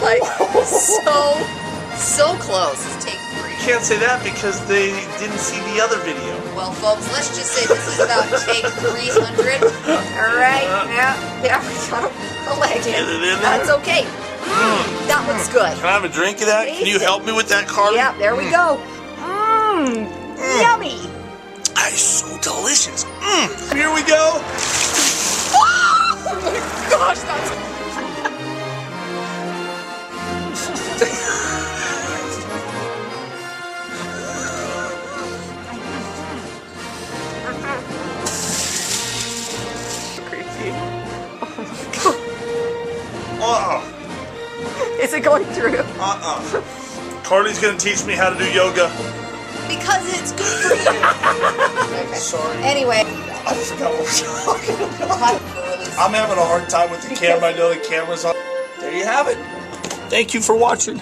Like, so close. It's take 3. You can't say that because they didn't see the other video. Well, folks, let's just say this is about take 300. Alright, yeah, there we go. The leg in. Get it in there. That's okay. That looks good. Can I have a drink of that? Can you help me with that, Carly? Yeah, there we go. Yummy. It's so delicious. Here we go. Oh my gosh, that's... Crazy. Uh-uh. Is it going through? Carly's gonna teach me how to do yoga. Because it's good for you. Okay. Sorry. Anyway. I forgot what we're talking about. I'm having a hard time with the camera. I know the camera's on. There you have it. Thank you for watching.